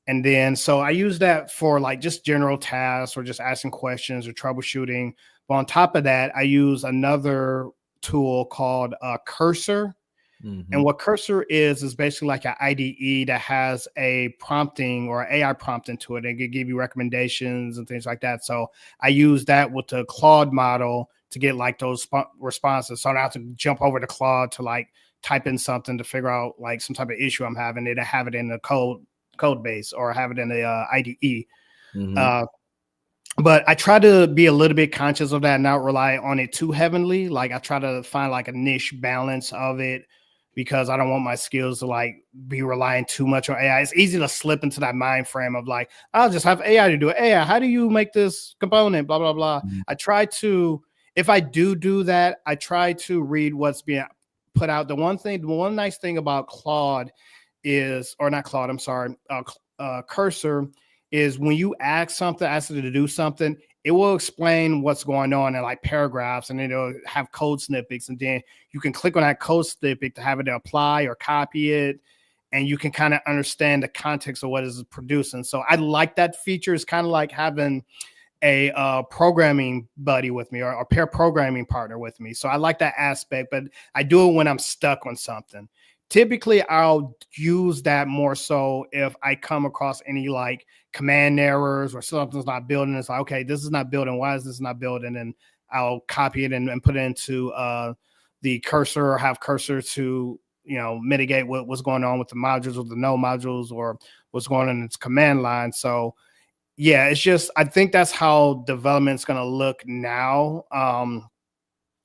And then so I use that for like just general tasks or just asking questions or troubleshooting. But on top of that, I use another tool called Cursor. And Mm-hmm. what Cursor is basically like an IDE that has a prompting or AI prompt into it. It can give you recommendations and things like that. So I use that with the Claude model to get like those responses. So I don't have to jump over to Claude to like type in something to figure out like some type of issue I'm having. It have it in the code base or have it in the IDE. Mm-hmm. Uh, but I try to be a little bit conscious of that, not rely on it too heavily. Like I try to find like a niche balance of it because I don't want my skills to like be relying too much on AI. It's easy to slip into that mind frame of like, I'll just have AI to do it. AI, how do you make this component? Blah, blah, blah. I try to, if I do that, I try to read what's being put out. The one nice thing about Claude is, or not Claude, I'm sorry, Cursor is when you ask it to do something, it will explain what's going on in like paragraphs, and it'll have code snippets, and then you can click on that code snippet to have it apply or copy it, and you can kind of understand the context of what is producing. So I like that feature. It's kind of like having a programming buddy with me, or a pair programming partner with me. So I like that aspect, but I do it when I'm stuck on something. Typically, I'll use that more so if I come across any like command errors or something's not building. It's like, okay, this is not building. Why is this not building? And I'll copy it and put it into the cursor, or have cursor to mitigate what's going on with the modules or the no modules, or what's going on in its command line. So yeah, it's just I think that's how development's going to look now,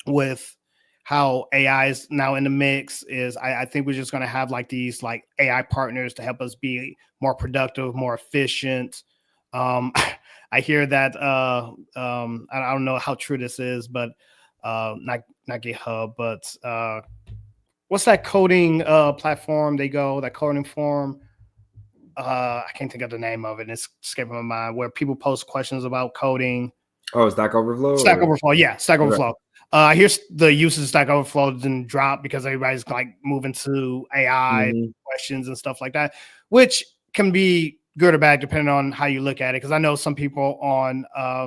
with how AI is now in the mix. Is I think we're just going to have like these like AI partners to help us be more productive, more efficient. Um, I hear that I don't know how true this is, but not GitHub, but what's that coding platform they go, that coding forum? I can't think of the name of it. It's escaping my mind. Where people post questions about coding. Oh, Stack Overflow Stack or Overflow, yeah, Stack okay. Overflow. Here's the uses of Stack Overflow didn't drop because everybody's like moving to AI Mm-hmm. questions and stuff like that, which can be good or bad depending on how you look at it. Because I know some people on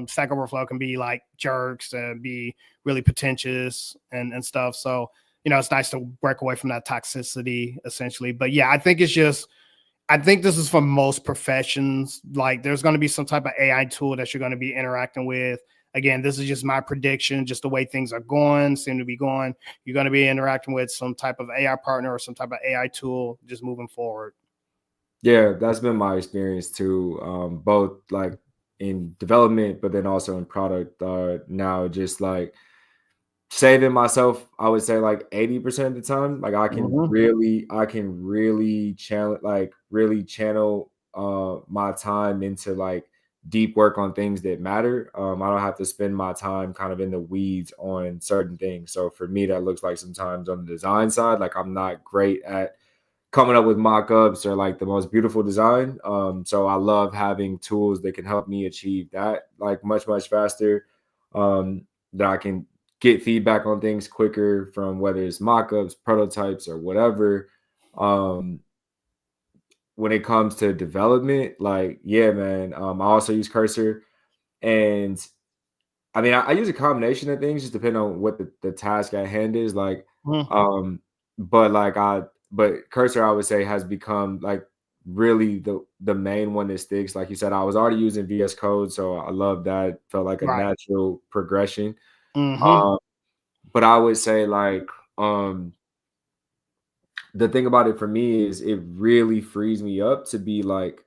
Stack Overflow can be like jerks and be really pretentious and stuff. So it's nice to break away from that toxicity essentially. But yeah, I think this is for most professions. Like there's going to be some type of AI tool that you're going to be interacting with. Again, this is just my prediction, just the way things are going, seem to be going. You're going to be interacting with some type of AI partner or some type of AI tool just moving forward. Yeah, that's been my experience too. Both like in development, but then also in product. Now, just like saving myself, I would say like 80% of the time. Like I can Mhm. really channel, like really channel. my time into like deep work on things that matter. I don't have to spend my time kind of in the weeds on certain things. So for me, that looks like sometimes on the design side, like I'm not great at coming up with mock-ups or like the most beautiful design. So I love having tools that can help me achieve that like much faster. That I can get feedback on things quicker from whether it's mock-ups, prototypes, or whatever. Um, when it comes to development, like yeah, man. I also use Cursor, and I mean, I use a combination of things just depending on what the task at hand is. Like, Mhm. um, but like but Cursor, I would say, has become like really the main one that sticks. Like you said, I was already using VS Code, so I love that. Felt like a Right. natural progression. Hmm. Um, but I would say like the thing about it for me is it really frees me up to be like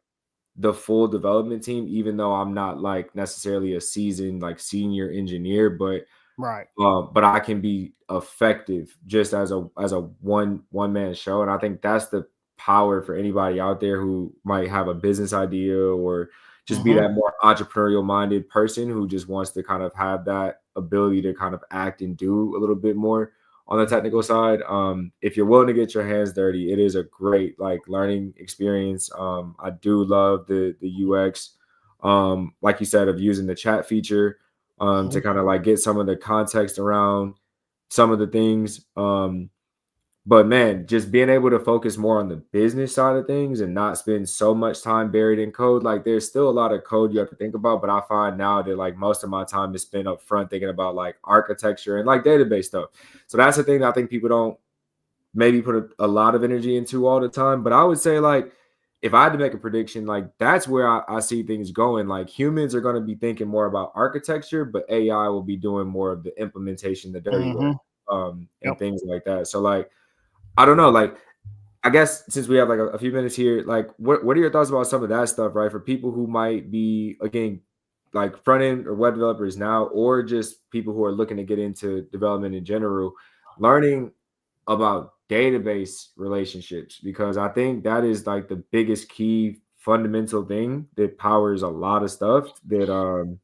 the full development team, even though I'm not like necessarily a seasoned like senior engineer, Right. but I can be effective just as a one man show, and I think that's the power for anybody out there who might have a business idea or just be Hmm. that more entrepreneurial minded person who just wants to kind of have that ability to kind of act and do a little bit more on the technical side. If you're willing to get your hands dirty, it is a great like learning experience. I do love the UX, like you said, of using the chat feature to kind of like get some of the context around some of the things. But man, just being able to focus more on the business side of things and not spend so much time buried in code. Like there's still a lot of code you have to think about, but I find now that like most of my time is spent up front thinking about like architecture and like database stuff. So that's the thing that I think people don't maybe put a lot of energy into all the time. But I would say like if I had to make a prediction, like that's where I see things going. Like humans are going to be thinking more about architecture, but AI will be doing more of the implementation, the dirty work, Hmm. and Yep. things like that. So like I don't know, like I guess since we have like a few minutes here, like what are your thoughts about some of that stuff, right? For people who might be again like front end or web developers now, or just people who are looking to get into development in general, learning about database relationships because I think that is like the biggest key fundamental thing that powers a lot of stuff that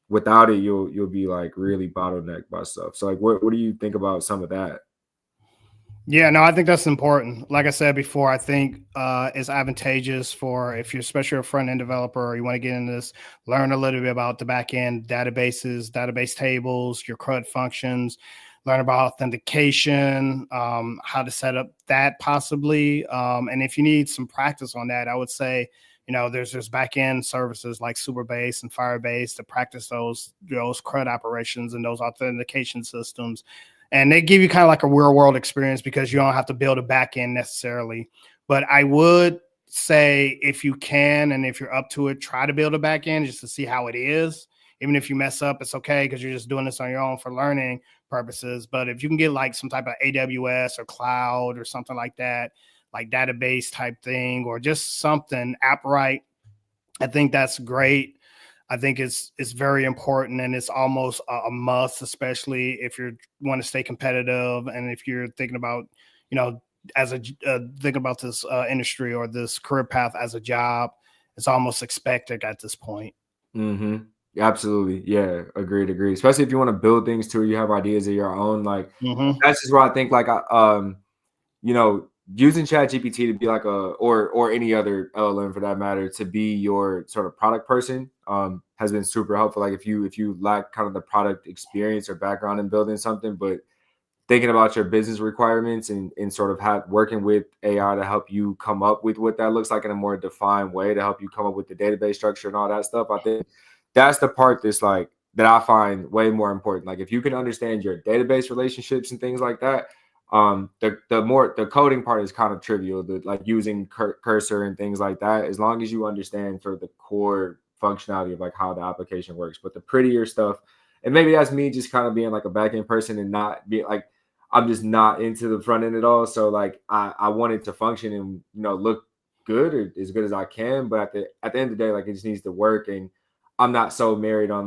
without it you'll be like really bottlenecked by stuff. So like what do you think about some of that? Yeah, no, I think that's important. Like I said before, I think it's advantageous for if you're especially a front end developer or you want to get into this, learn a little bit about the back end databases, database tables, your CRUD functions, learn about authentication, how to set up that possibly. And if you need some practice on that, I would say, there's back end services like Superbase and Firebase to practice those CRUD operations and those authentication systems, and they give you kind of like a real world experience because you don't have to build a back end necessarily. But I would say if you can and if you're up to it, try to build a back end just to see how it is. Even if you mess up, it's okay because you're just doing this on your own for learning purposes. But if you can get like some type of AWS or cloud or something like that, like database type thing, or just something AppWrite, I think that's great. I think it's very important and it's almost a must, especially if you want to stay competitive and if you're thinking about, you know, as a thinking about this industry or this career path as a job. It's almost expected at this point. Mm-hmm. Absolutely. Yeah. Agreed. Especially if you want to build things too, you have ideas of your own. Like Hmm. that's just where I think like you know, using Chat GPT to be like a or any other LLM for that matter to be your sort of product person has been super helpful. Like if you lack kind of the product experience or background in building something, but thinking about your business requirements and sort of working with AI to help you come up with what that looks like in a more defined way to help you come up with the database structure and all that stuff. I think that's the part that's like that I find way more important. Like if you can understand your database relationships and things like that, the coding part is kind of trivial. The like using cursor and things like that, as long as you understand sort of the core functionality of like how the application works. But the prettier stuff, and maybe that's me just kind of being like a back end person and not be like I'm just not into the front end at all. So like I want it to function and look good or as good as I can. But at the end of the day, like it just needs to work. And I'm not so married on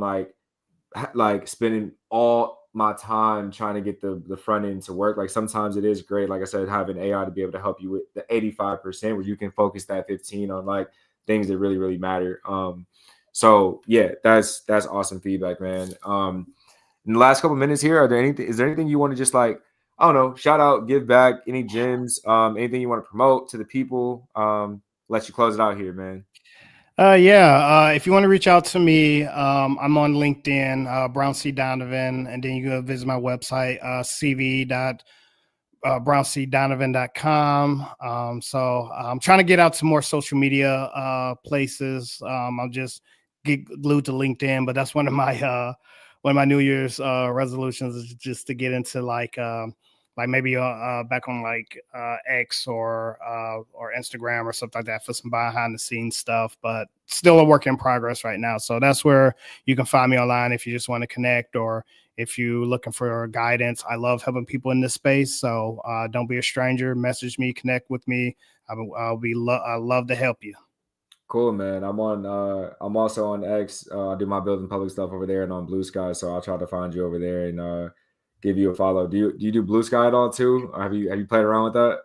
like spending all my time trying to get the front end to work. Like sometimes it is great, like I said, having AI to be able to help you with the 85% where you can focus that 15 on like things that really, really matter. So yeah, that's awesome feedback, man. In the last couple minutes here, is there anything you want to just like, I don't know, shout out, give back, any gems, anything you want to promote to the people? Let you close it out here, man. If you want to reach out to me, I'm on LinkedIn, Brown C. Donovan, and then you go visit my website, browncdonovan.com. So I'm trying to get out to more social media places. I'll just get glued to LinkedIn, but that's one of my New Year's resolutions is just to get into like maybe back on like X or Instagram or something like that for some behind the scenes stuff, but still a work in progress right now. So that's where you can find me online if you just want to connect or if you're looking for guidance. I love helping people in this space. So don't be a stranger. Message me, connect with me. I love to help you. Cool, man. I'm also on X. I do my building public stuff over there and on Blue Sky. So I'll try to find you over there and give you a follow. Do you do Blue Sky at all too? Or have you played around with that?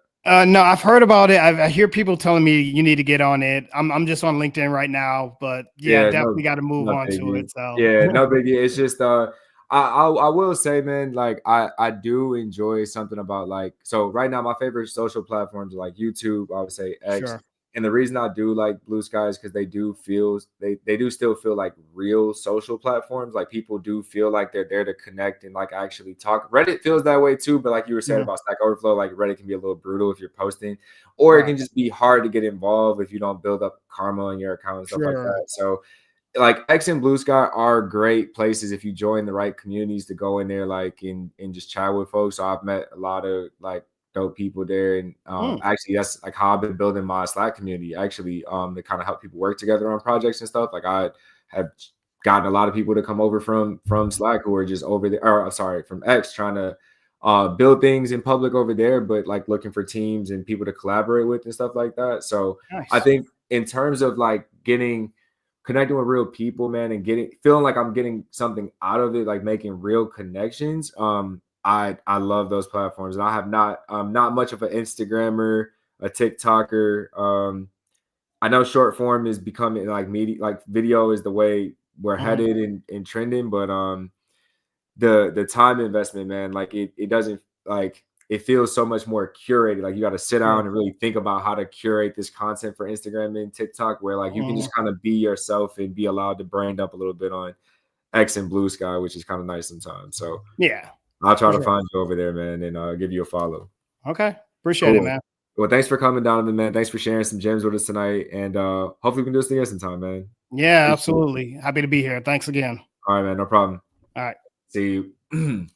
No, I've heard about it. I hear people telling me you need to get on it. I'm just on LinkedIn right now, but yeah, Yeah, definitely got to move no on to biggie. it. So Yeah, no biggie. It's just I will say, man, like I do enjoy something about like, so right now my favorite social platforms are like YouTube, I would say X. sure. And the reason I do like Blue Sky is because they do still feel like real social platforms. Like people do feel like they're there to connect and like actually talk. Reddit feels that way too, but like you were saying Mhm. about Stack Overflow, like Reddit can be a little brutal if you're posting, or it Right. can just be hard to get involved if you don't build up karma in your account and stuff like Sure. that. So like X and Blue Sky are great places if you join the right communities to go in there, like and just chat with folks. So I've met a lot of like dope people there, and Mm, actually that's like how I've been building my Slack community. Actually, to kind of help people work together on projects and stuff. Like I have gotten a lot of people to come over from Slack who are just over there, or sorry, from X trying to build things in public over there, but like looking for teams and people to collaborate with and stuff like that. So I nice. think in terms of like connecting with real people, man, and feeling like I'm getting something out of it, like making real connections. I love those platforms, and I have not much of an Instagrammer, a TikToker. I know short form is becoming like media, like video is the way we're Mhm. headed and trending, but the time investment, man, like it doesn't like it feels so much more curated. Like you got to sit down Sure. and really think about how to curate this content for Instagram and TikTok, where like you can Mhm. just kind of be yourself and be allowed to brand up a little bit on X and Blue Sky, which is kind of nice sometimes. So Yeah, I'll try for to sure. find you over there, man, and give you a follow. Okay. Appreciate it, Cool. man. Well, thanks for coming, Donovan, man. Thanks for sharing some gems with us tonight, and hopefully we can do this again sometime, man. Yeah, Appreciate it. absolutely. Happy to be here. Thanks again. All right, man. No problem. All right. See you.